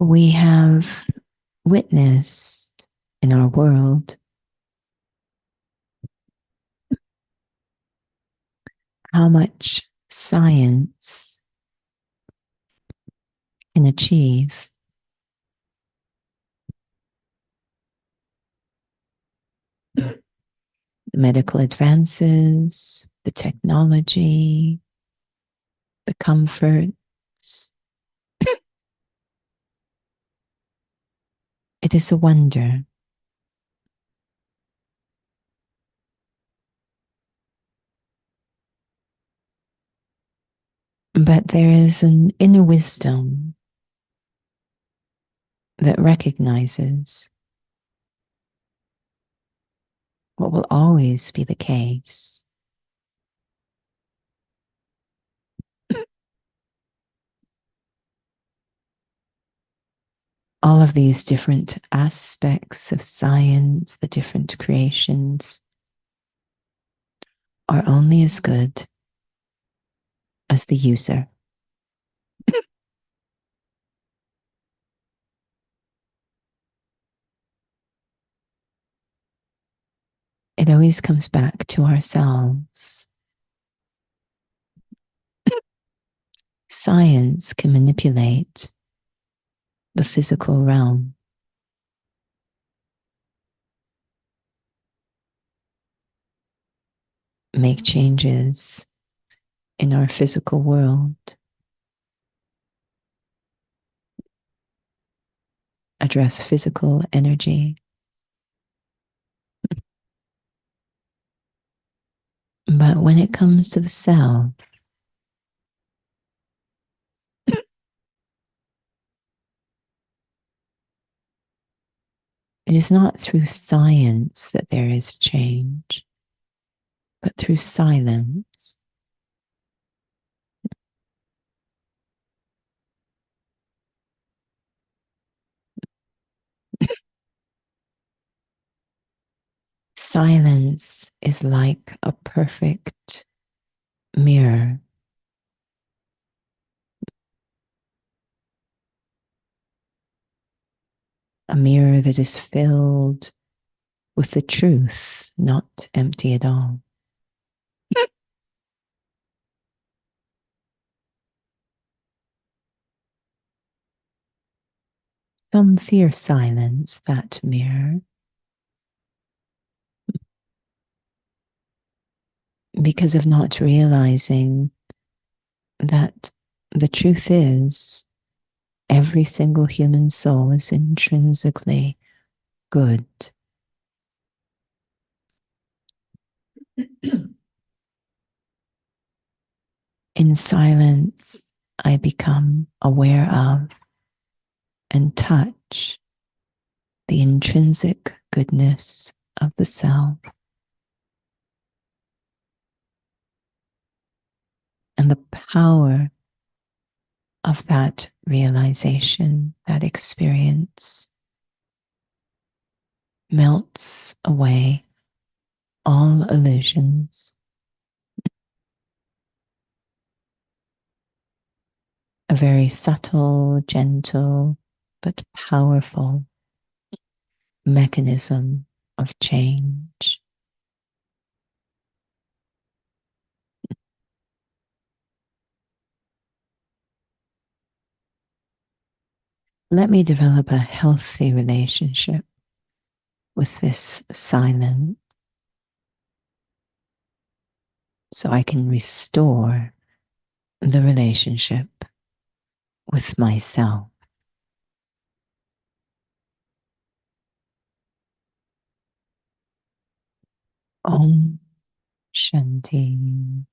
We have witnessed in our world how much science can achieve. The medical advances, the technology, the comforts. It is a wonder. But there is an inner wisdom that recognizes what will always be the case. All of these different aspects of science, the different creations, are only as good as the user. It always comes back to ourselves. Science can manipulate the physical realm. Make changes in our physical world. Address physical energy. But when it comes to the self, it is not through science that there is change, but through silence. Silence is like a perfect mirror. A mirror that is filled with the truth, not empty at all. Some fear silence, that mirror, because of not realizing that the truth is every single human soul is intrinsically good. In silence, I become aware of and touch the intrinsic goodness of the self and the power of that realization, that experience melts away all illusions. A very subtle, gentle, but powerful mechanism of change. Let me develop a healthy relationship with this silence so I can restore the relationship with myself. Om Shanti.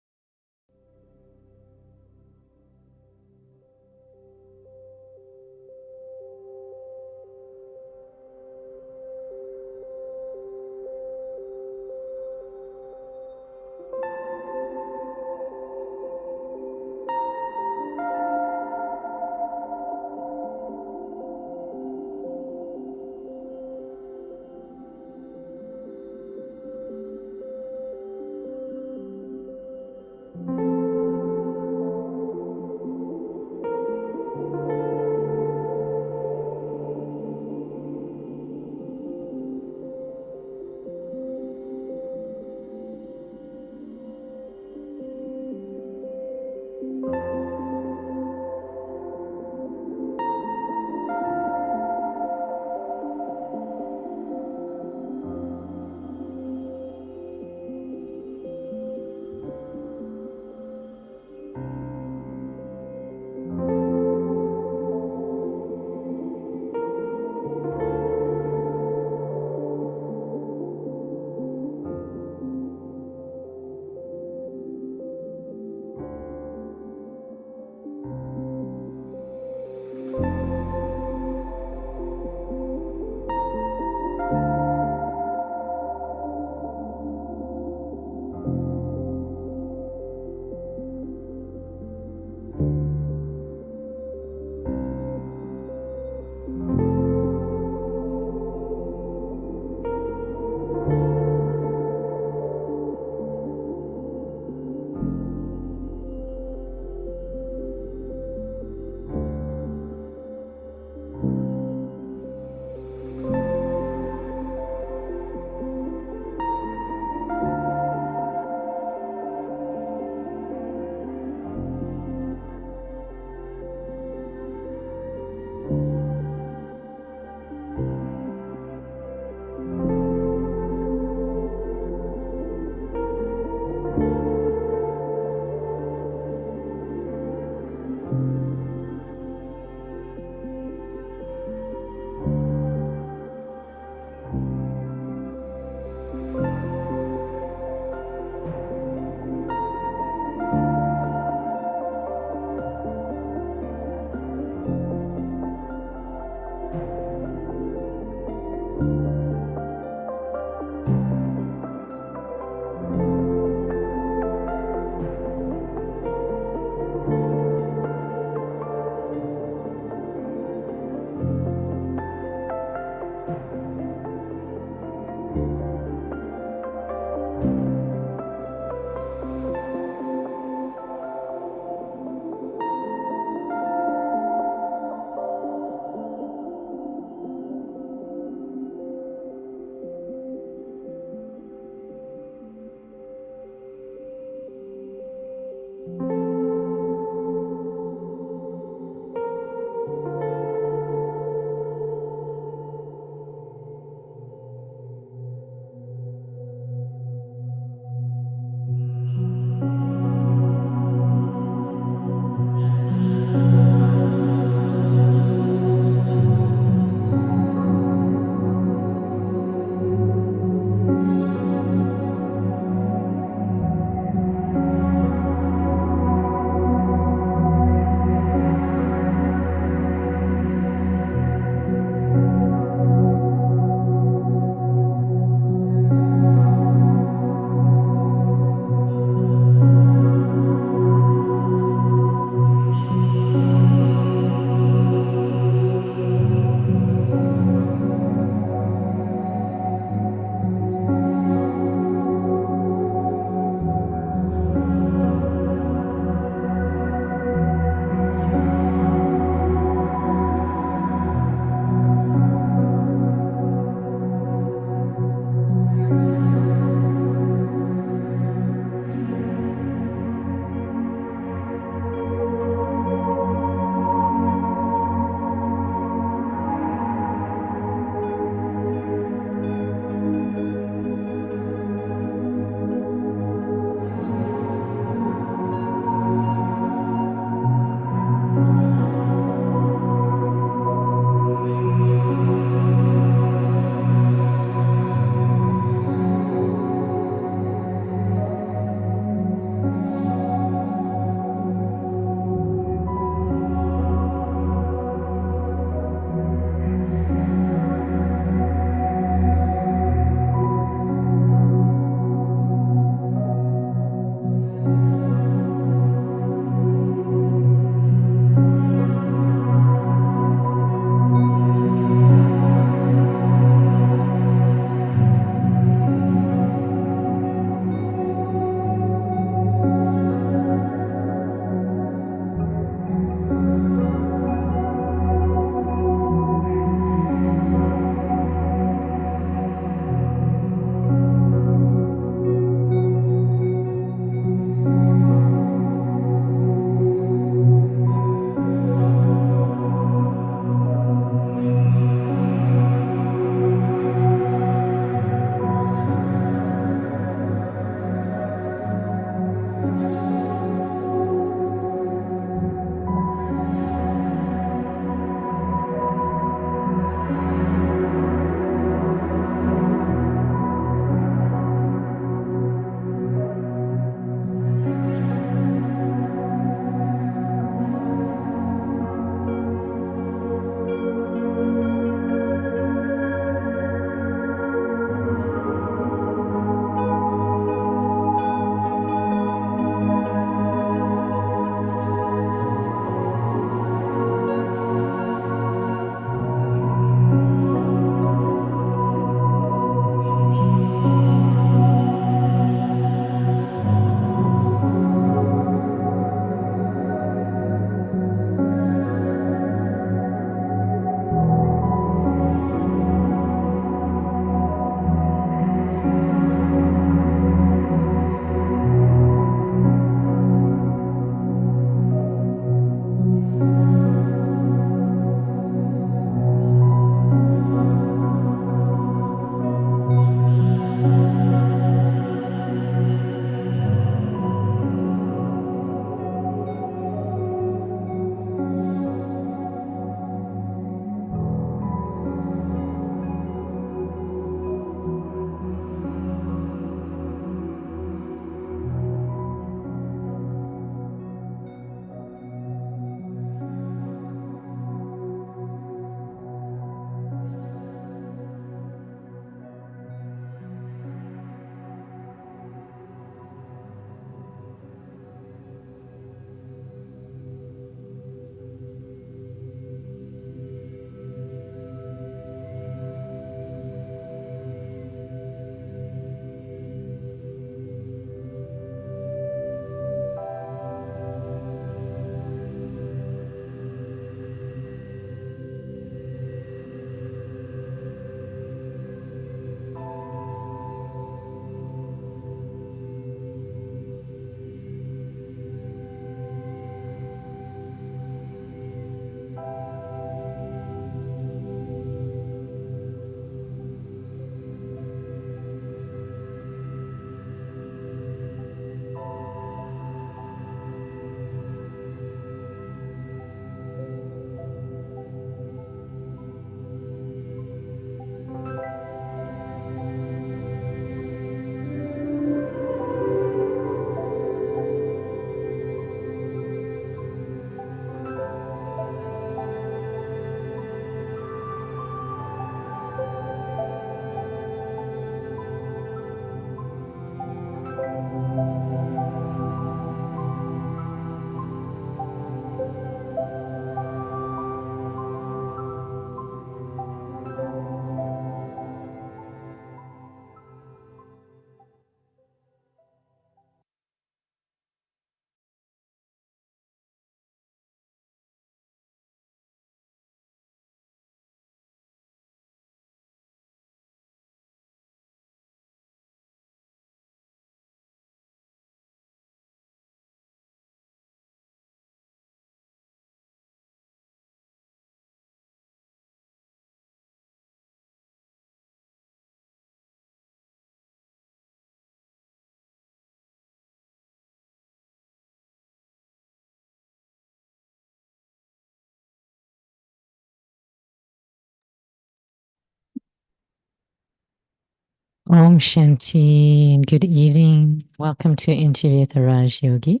Om Shanti and good evening. Welcome to Interview with the Raj Yogi.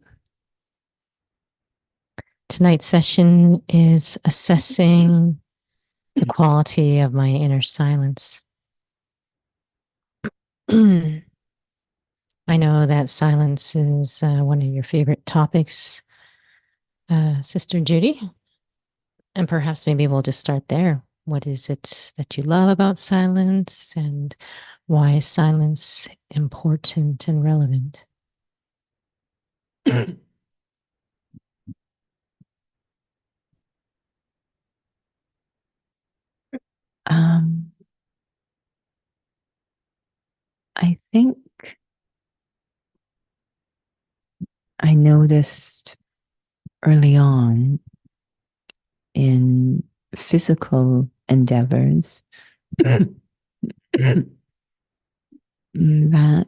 Tonight's session is assessing the quality of my inner silence. I know that silence is one of your favorite topics, Sister Judy, and perhaps maybe we'll just start there. What is it that you love about silence, and why is silence important and relevant? Um, I think I noticed early on in physical endeavors that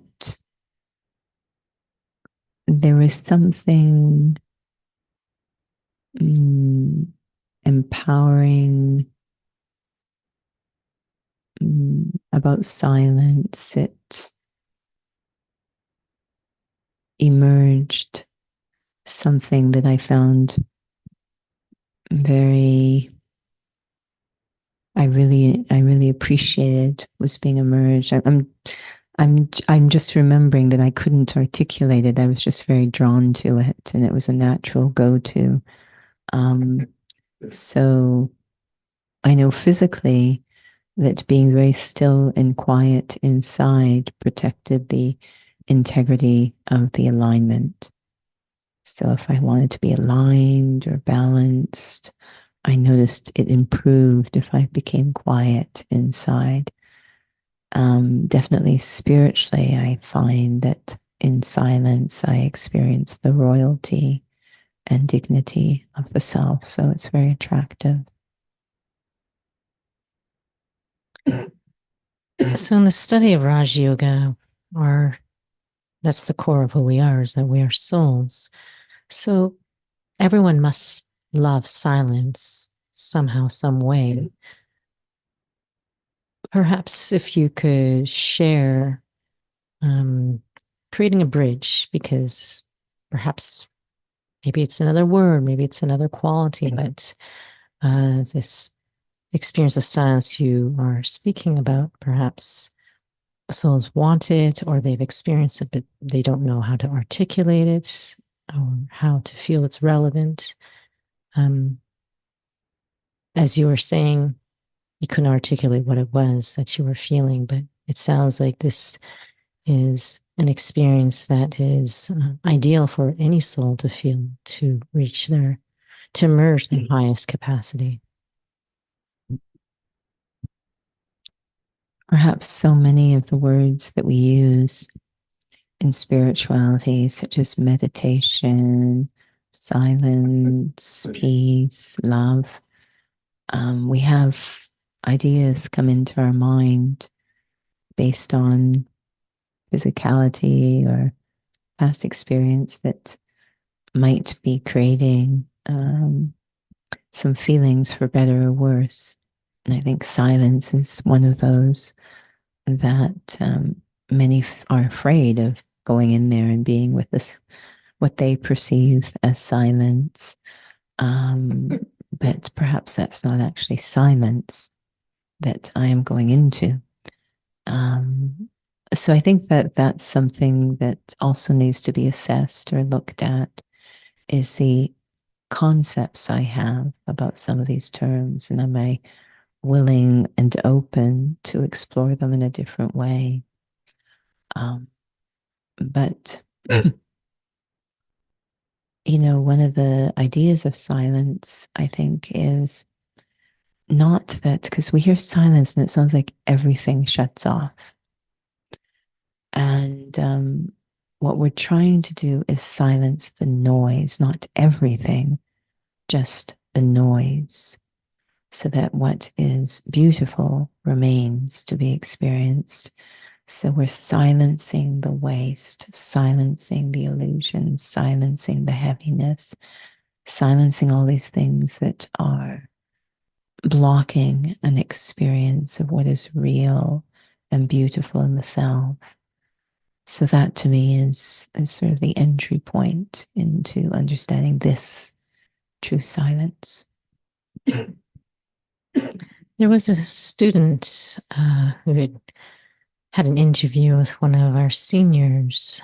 there is something empowering about silence. It emerged something that I found very I really appreciated was being emerged. I'm just remembering that I couldn't articulate it. I was just very drawn to it, and it was a natural go-to. So I know physically that being very still and quiet inside protected the integrity of the alignment. So if I wanted to be aligned or balanced, I noticed it improved if I became quiet inside. Definitely spiritually, I find that in silence, I experience the royalty and dignity of the self. So it's very attractive. So, in the study of Raj Yoga, or that's the core of who we are, is that we are souls. So, everyone must love silence somehow, some way. Perhaps if you could share creating a bridge, because perhaps maybe it's another word, maybe it's another quality, but this experience of silence you are speaking about, perhaps souls want it or they've experienced it, but they don't know how to articulate it or how to feel it's relevant. As you were saying, you couldn't articulate what it was that you were feeling, but it sounds like this is an experience that is ideal for any soul to feel, to reach their, to merge their highest capacity. Perhaps so many of the words that we use in spirituality, such as meditation, silence, peace, love, we have ideas come into our mind based on physicality or past experience that might be creating some feelings for better or worse. And I think silence is one of those that many are afraid of going in there and being with this, what they perceive as silence. But perhaps that's not actually silence that I am going into. So I think that that's something that also needs to be assessed or looked at is the concepts I have about some of these terms, and am I willing and open to explore them in a different way? But one of the ideas of silence, I think, is not that, because we hear silence and it sounds like everything shuts off. And what we're trying to do is silence the noise, not everything, just the noise, so that what is beautiful remains to be experienced. So we're silencing the waste, silencing the illusions, silencing the heaviness, silencing all these things that are blocking an experience of what is real and beautiful in the self. So that to me is sort of the entry point into understanding this true silence. There was a student who had an interview with one of our seniors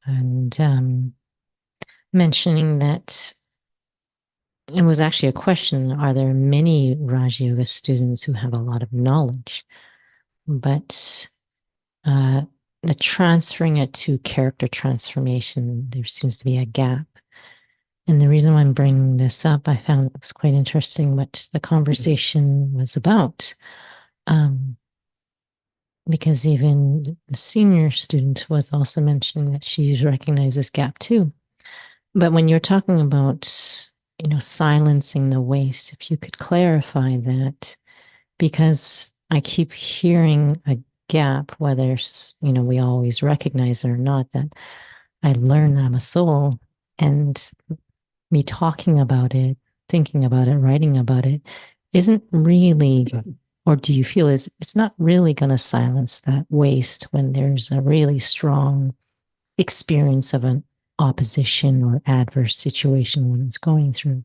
and mentioning that it was actually a question, are there many Raj Yoga students who have a lot of knowledge, but the transferring it to character transformation, there seems to be a gap. And the reason why I'm bringing this up, I found it was quite interesting what the conversation was about. Because even the senior student was also mentioning that she recognized this gap too. But when you're talking about, silencing the waste, if you could clarify that, because I keep hearing a gap, whether, we always recognize it or not, that I learned I'm a soul, and me talking about it, thinking about it, writing about it, isn't really, or do you feel it's not really going to silence that waste when there's a really strong experience of an opposition or adverse situation one is going through?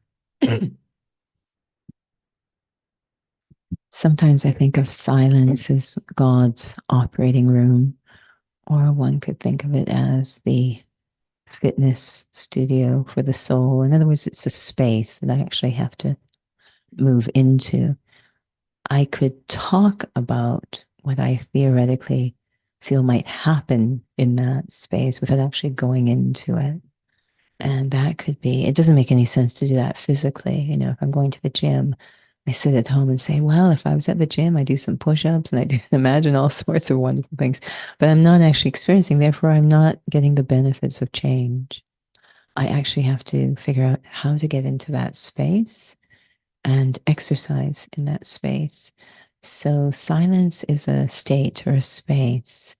Sometimes I think of silence as God's operating room, or one could think of it as the fitness studio for the soul. In other words, it's a space that I actually have to move into. I could talk about what I theoretically feel might happen in that space without actually going into it. And that could be, it doesn't make any sense to do that physically. If I'm going to the gym, I sit at home and say, well, if I was at the gym, I do some push-ups and I do imagine all sorts of wonderful things, but I'm not actually experiencing, therefore I'm not getting the benefits of change. I actually have to figure out how to get into that space and exercise in that space. So silence is a state or a space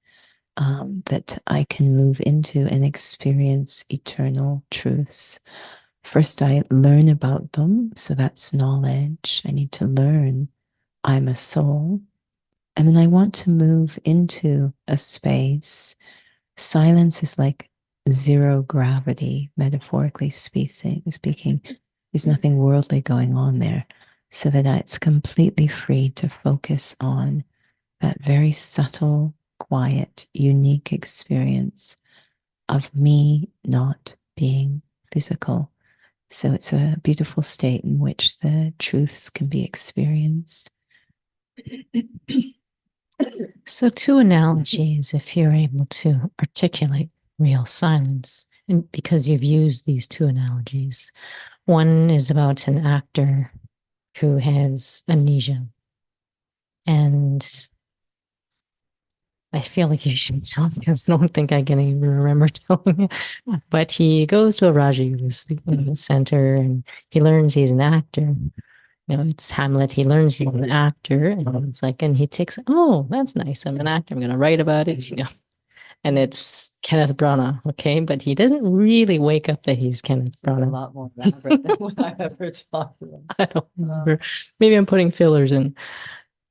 that I can move into and experience eternal truths. First, I learn about them. So that's knowledge. I need to learn I'm a soul. And then I want to move into a space. Silence is like zero gravity, metaphorically speaking. There's nothing worldly going on there. So that it's completely free to focus on that very subtle, quiet, unique experience of me not being physical. So it's a beautiful state in which the truths can be experienced. So, two analogies, if you're able to articulate real silence, and because you've used these two analogies, one is about an actor who has amnesia. And I feel like you should tell me because I don't think I can even remember telling you. But he goes to a Raja Yoga center and he learns he's an actor. It's Hamlet. He learns he's an actor, and it's like, and he takes, oh, that's nice. I'm an actor. I'm going to write about it. And it's Kenneth Branagh, okay? But he doesn't really wake up that he's Kenneth Branagh. A lot more elaborate than what I've ever talked about. I don't remember. Maybe I'm putting fillers in.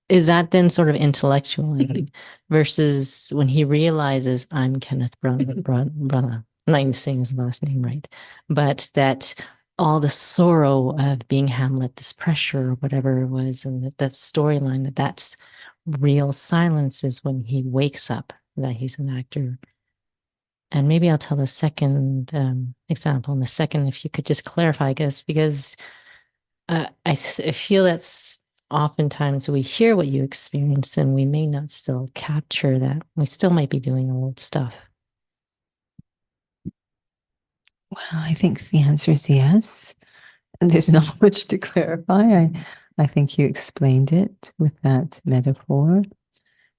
Is that then sort of intellectualizing versus when he realizes I'm Kenneth Branagh? I'm not even saying his last name right, but that all the sorrow of being Hamlet, this pressure or whatever it was, and that storyline, that's real silence is when he wakes up that he's an actor. And maybe I'll tell the second example. And the second, if you could just clarify, I guess, because I feel that's oftentimes we hear what you experience and we may not still capture that. We still might be doing old stuff. Well, I think the answer is yes. And there's not much to clarify. I think you explained it with that metaphor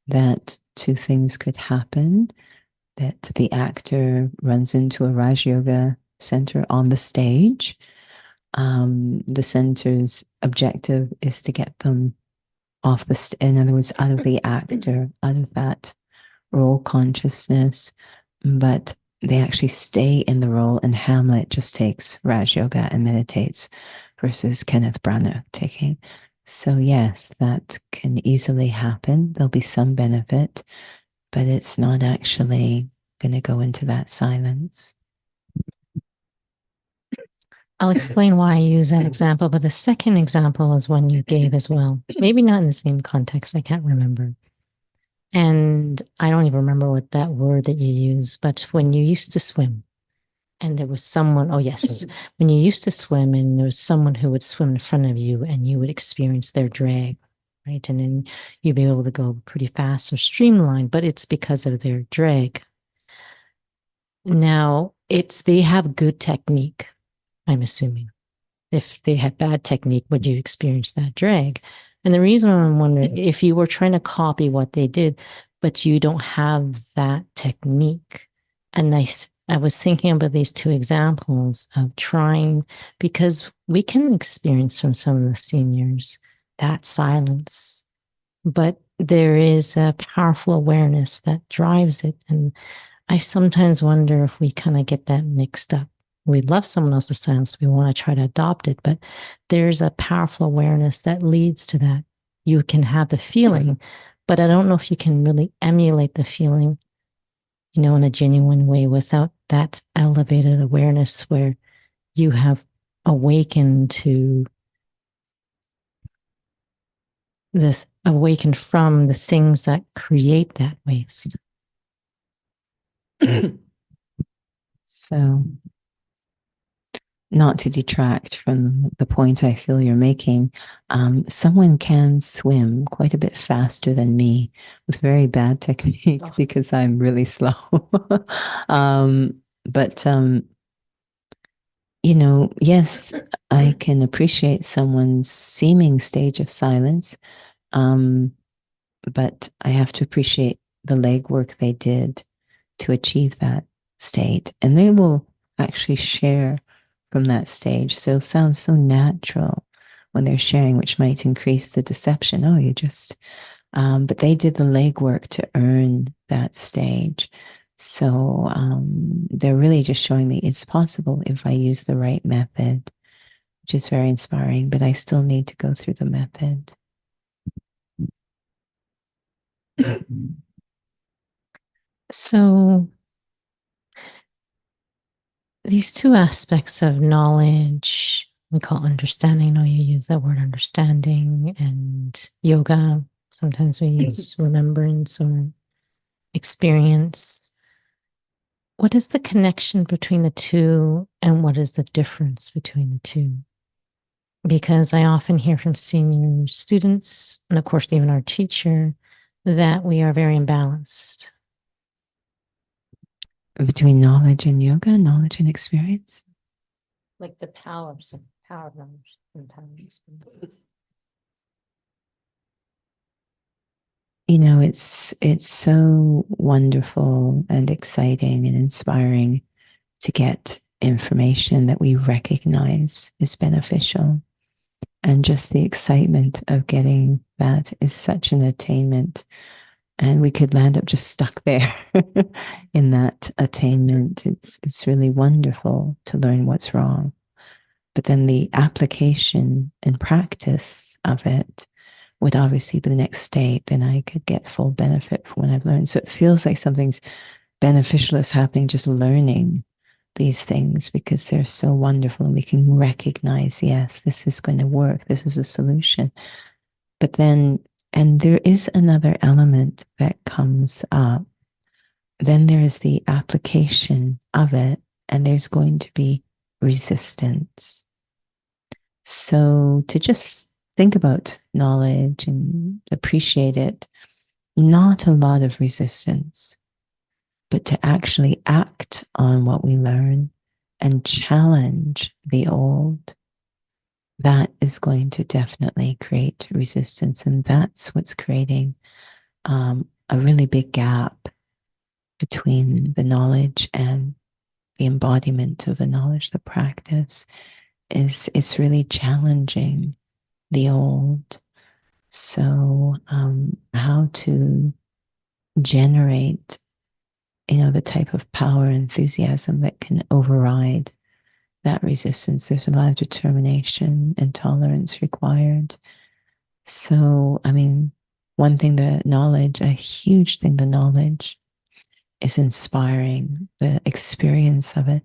that two things could happen, that the actor runs into a Raj Yoga center on the stage. The center's objective is to get them off in other words, out of the actor, out of that role consciousness, but they actually stay in the role, and Hamlet just takes Raj Yoga and meditates versus Kenneth Branagh taking So, yes, that can easily happen. There'll be some benefit, but it's not actually going to go into that silence. I'll explain why I use that example, but the second example is one you gave as well. Maybe not in the same context. I can't remember. And I don't even remember what that word that you use, but when you used to swim and there was someone, oh, yes, when you used to swim and there was someone who would swim in front of you and you would experience their drag, right? And then you'd be able to go pretty fast or streamlined, but it's because of their drag. Now, they have good technique, I'm assuming. If they had bad technique, would you experience that drag? And the reason I'm wondering if you were trying to copy what they did, but you don't have that technique. And I was thinking about these two examples of trying, because we can experience from some of the seniors that silence, but there is a powerful awareness that drives it. And I sometimes wonder if we kind of get that mixed up. We love someone else's silence. We want to try to adopt it, but there's a powerful awareness that leads to that. You can have the feeling, but I don't know if you can really emulate the feeling, in a genuine way without that elevated awareness where you have awakened from the things that create that waste. So, not to detract from the point I feel you're making, someone can swim quite a bit faster than me with very bad technique because I'm really slow. But yes, I can appreciate someone's seeming stage of silence, but I have to appreciate the legwork they did to achieve that state, and they will actually share from that stage. So it sounds so natural when they're sharing, which might increase the deception. Oh, but they did the legwork to earn that stage. So they're really just showing me it's possible if I use the right method, which is very inspiring, but I still need to go through the method. So these two aspects of knowledge, we call understanding. I know you use that word understanding, and yoga. Sometimes we use remembrance or experience. What is the connection between the two, and what is the difference between the two? Because I often hear from senior students, and of course, even our teacher, that we are very imbalanced. Between knowledge and yoga, knowledge and experience? Like the power of knowledge and power of experience. It's so wonderful and exciting and inspiring to get information that we recognize is beneficial. And just the excitement of getting that is such an attainment. And we could land up just stuck there in that attainment. It's really wonderful to learn what's wrong. But then the application and practice of it would obviously be the next state. Then I could get full benefit from what I've learned. So it feels like something's beneficial is happening just learning these things because they're so wonderful and we can recognize, yes, this is going to work. This is a solution. But then, and there is another element that comes up. Then there is the application of it, and there's going to be resistance. So to just think about knowledge and appreciate it, not a lot of resistance, but to actually act on what we learn and challenge the old, that is going to definitely create resistance. And that's what's creating a really big gap between the knowledge and the embodiment of the knowledge, the practice. It's really challenging the old. So how to generate the type of power, enthusiasm that can override that resistance. There's a lot of determination and tolerance required. So, I mean, one thing, the knowledge, a huge thing, the knowledge is inspiring. The experience of it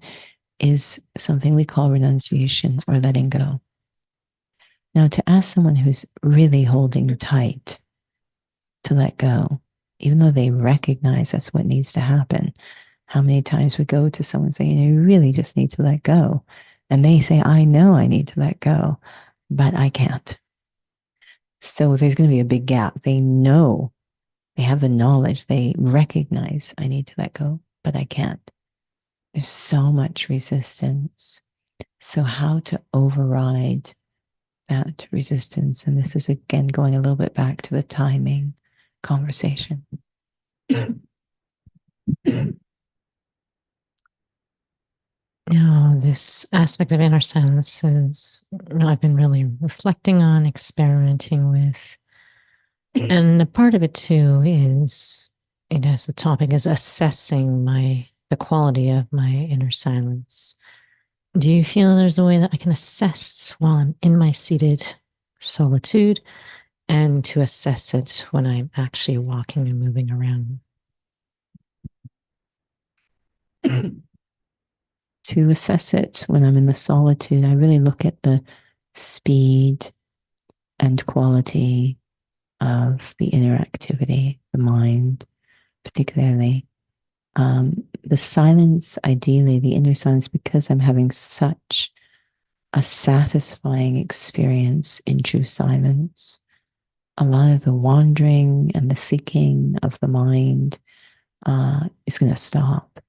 is something we call renunciation or letting go. Now, to ask someone who's really holding tight to let go, even though they recognize that's what needs to happen, how many times we go to someone saying, you really just need to let go. And they say, I know I need to let go, but I can't. So there's going to be a big gap. They know, they have the knowledge, they recognize I need to let go, but I can't. There's so much resistance. So, how to override that resistance? And this is again going a little bit back to the timing conversation. Now, this aspect of inner silence is I've been really reflecting on, experimenting with. And a part of it too is, as the topic is assessing the quality of my inner silence. Do you feel there's a way that I can assess while I'm in my seated solitude and to assess it when I'm actually walking and moving around? To assess it when I'm in the solitude, I really look at the speed and quality of the inner activity, the mind, particularly. The silence, ideally, the inner silence, because I'm having such a satisfying experience in true silence. A lot of the wandering and the seeking of the mind is going to stop.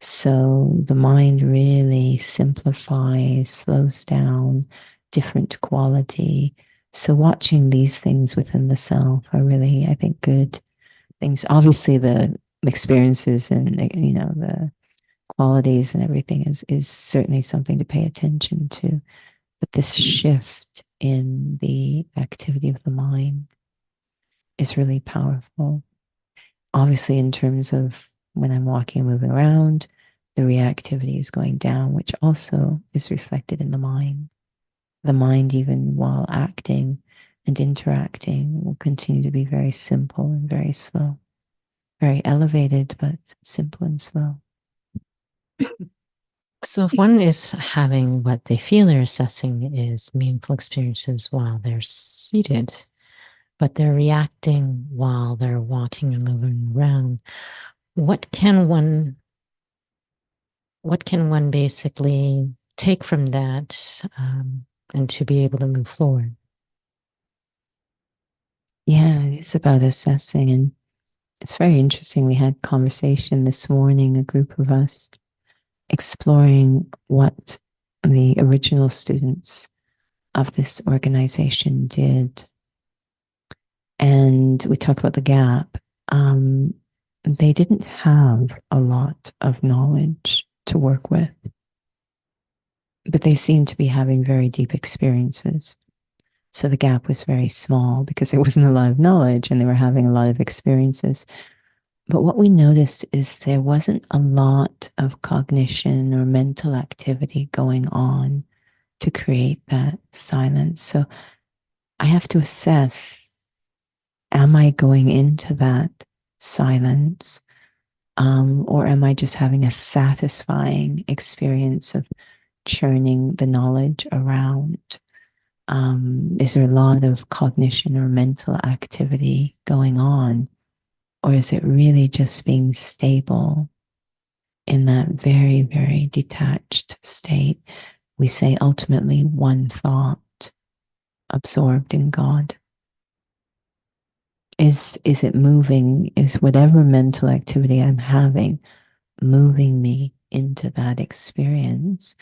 So the mind really simplifies, slows down, different quality. So watching these things within the self are really, I think, good things. Obviously, the experiences and the qualities and everything is certainly something to pay attention to. But this shift in the activity of the mind is really powerful. Obviously, in terms of when I'm walking and moving around, the reactivity is going down, which also is reflected in the mind. The mind, even while acting and interacting, will continue to be very simple and very slow, very elevated, but simple and slow. So, if one is having what they feel they're assessing is meaningful experiences while they're seated, but they're reacting while they're walking and moving around, what can one basically take from that and to be able to move forward? Yeah, it's about assessing. And it's very interesting. We had conversation this morning, a group of us exploring what the original students of this organization did. And we talked about the gap. They didn't have a lot of knowledge to work with, but they seemed to be having very deep experiences. So the gap was very small because there wasn't a lot of knowledge and they were having a lot of experiences. But what we noticed is there wasn't a lot of cognition or mental activity going on to create that silence. So I have to assess, am I going into that silence? Or am I just having a satisfying experience of churning the knowledge around? Is there a lot of cognition or mental activity going on? Or is it really just being stable in that very, very detached state? We say ultimately one thought, absorbed in God. Is it moving? Is whatever mental activity I'm having moving me into that experience?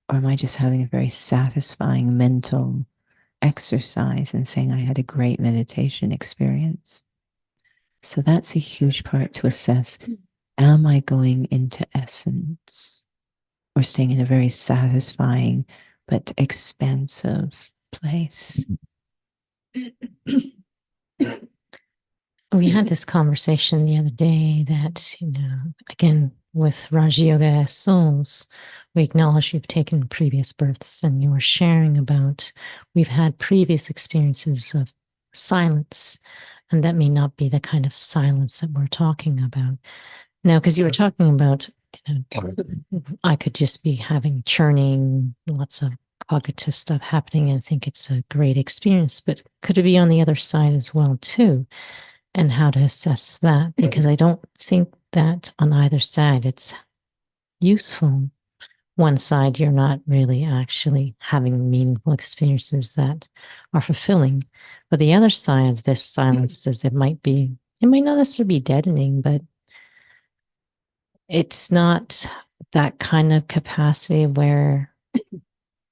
Or am I just having a very satisfying mental exercise and saying I had a great meditation experience? So that's a huge part to assess. Am I going into essence or staying in a very satisfying but expansive place? We had this conversation the other day that, again, with Raj Yoga as souls, we acknowledge you've taken previous births and you were sharing about we've had previous experiences of silence. And that may not be the kind of silence that we're talking about. Now, because you were talking about, I could just be having churning, lots of cognitive stuff happening and think it's a great experience, but could it be on the other side as well, too? And how to assess that? Because I don't think that on either side it's useful. One side, you're not really actually having meaningful experiences that are fulfilling. But the other side of this silence is it might not necessarily be deadening, but it's not that kind of capacity where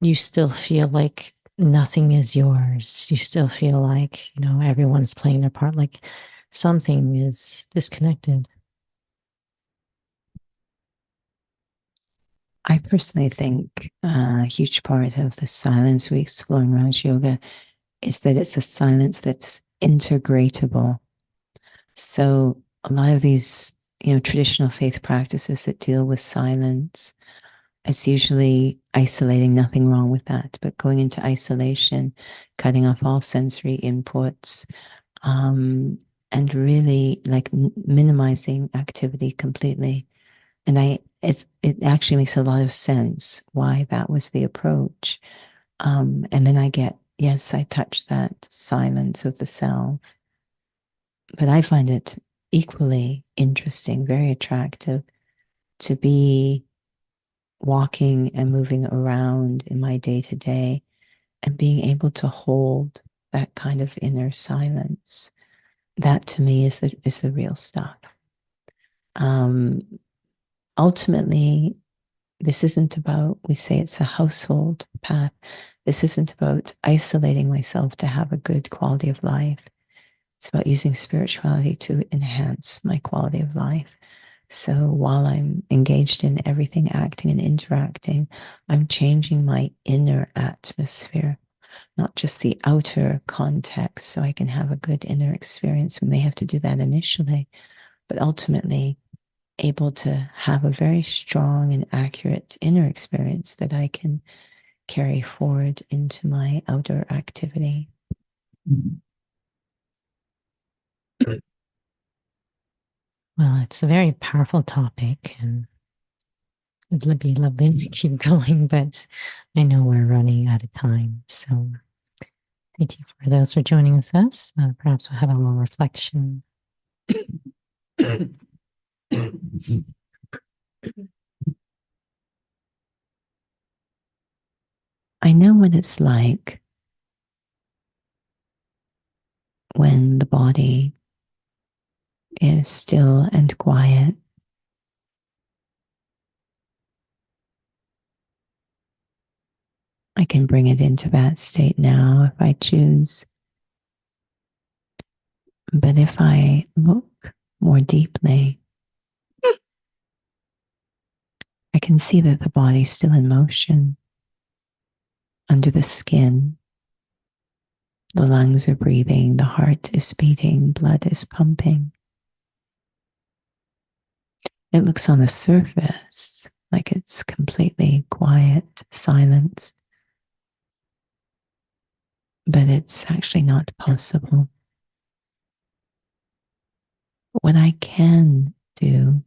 you still feel like nothing is yours. You still feel like, everyone's playing their part, like something is disconnected. I personally think a huge part of the silence we explore in Raj Yoga is that it's a silence that's integratable. So a lot of these, traditional faith practices that deal with silence, it's usually isolating, nothing wrong with that, but going into isolation, cutting off all sensory inputs, and really like minimizing activity completely. And it actually makes a lot of sense why that was the approach. And then yes, I touch that silence of the cell, but I find it equally interesting, very attractive to be walking and moving around in my day to day and being able to hold that kind of inner silence. That to me is the real stuff. Ultimately, this isn't about, we say it's a household path. This isn't about isolating myself to have a good quality of life. It's about using spirituality to enhance my quality of life. So while I'm engaged in everything, acting and interacting, I'm changing my inner atmosphere, not just the outer context, so I can have a good inner experience. We may have to do that initially, but ultimately able to have a very strong and accurate inner experience that I can carry forward into my outer activity. Well, it's a very powerful topic, and it'd be lovely to keep going, but I know we're running out of time. So thank you for those for joining with us. Perhaps we'll have a little reflection. I know what it's like when the body is still and quiet. I can bring it into that state now if I choose. But if I look more deeply, I can see that the body's still in motion. Under the skin, the lungs are breathing, the heart is beating, blood is pumping. It looks on the surface like it's completely quiet, silent, but it's actually not possible. What I can do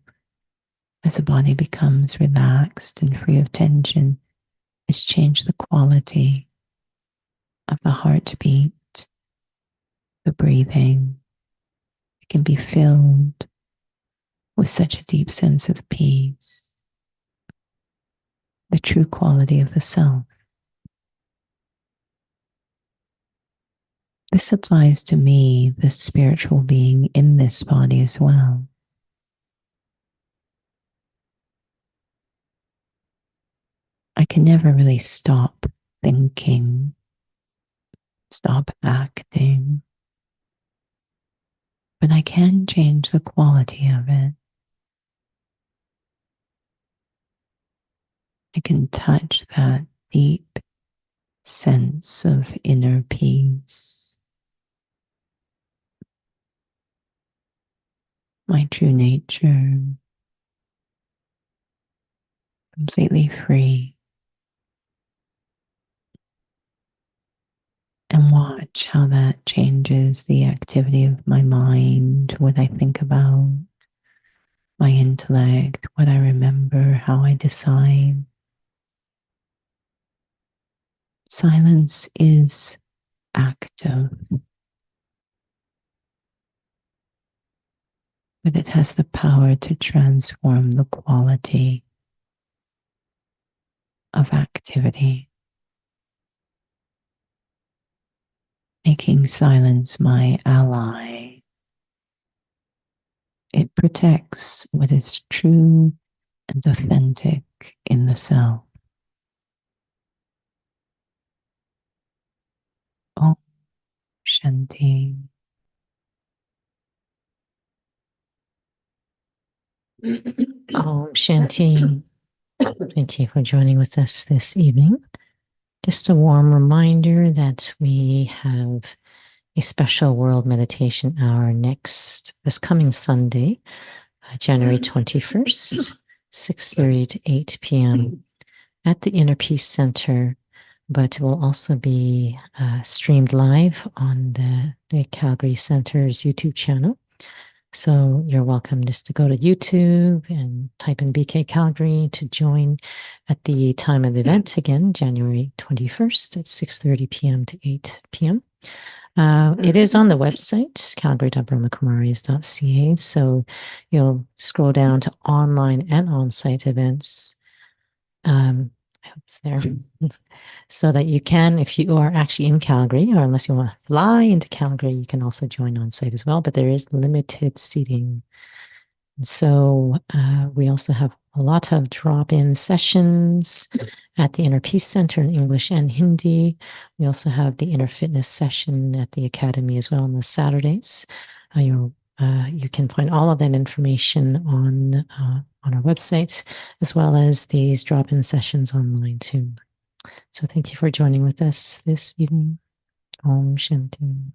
as the body becomes relaxed and free of tension is change the quality of the heartbeat, the breathing. It can be filled with such a deep sense of peace, the true quality of the self. This applies to me, the spiritual being in this body as well. I can never really stop thinking, stop acting, but I can change the quality of it. I can touch that deep sense of inner peace, my true nature, completely free. And watch how that changes the activity of my mind, what I think about, my intellect, what I remember, how I decide. Silence is active, but it has the power to transform the quality of activity, making silence my ally. It protects what is true and authentic in the self. Om Shanti. Om Shanti. Thank you for joining with us this evening. Just a warm reminder that we have a special World Meditation Hour this coming Sunday, January 21st, 6:30 to 8 p.m. at the Inner Peace Center, but it will also be streamed live on the Calgary Center's YouTube channel. So you're welcome just to go to YouTube and type in BK Calgary to join at the time of the event, again, January 21st at 6:30 p.m. to 8 p.m. It is on the website, calgary.brahmakumaris.ca. So you'll scroll down to online and on-site events. I hope it's there. So that you can, if you are actually in Calgary, or unless you want to fly into Calgary, you can also join on site as well, but there is limited seating. So we also have a lot of drop-in sessions at the Inner Peace Center in English and Hindi. We also have the Inner Fitness session at the Academy as well on the Saturdays. You can find all of that information on our website, as well as these drop-in sessions online too. So thank you for joining with us this evening. Om Shanti.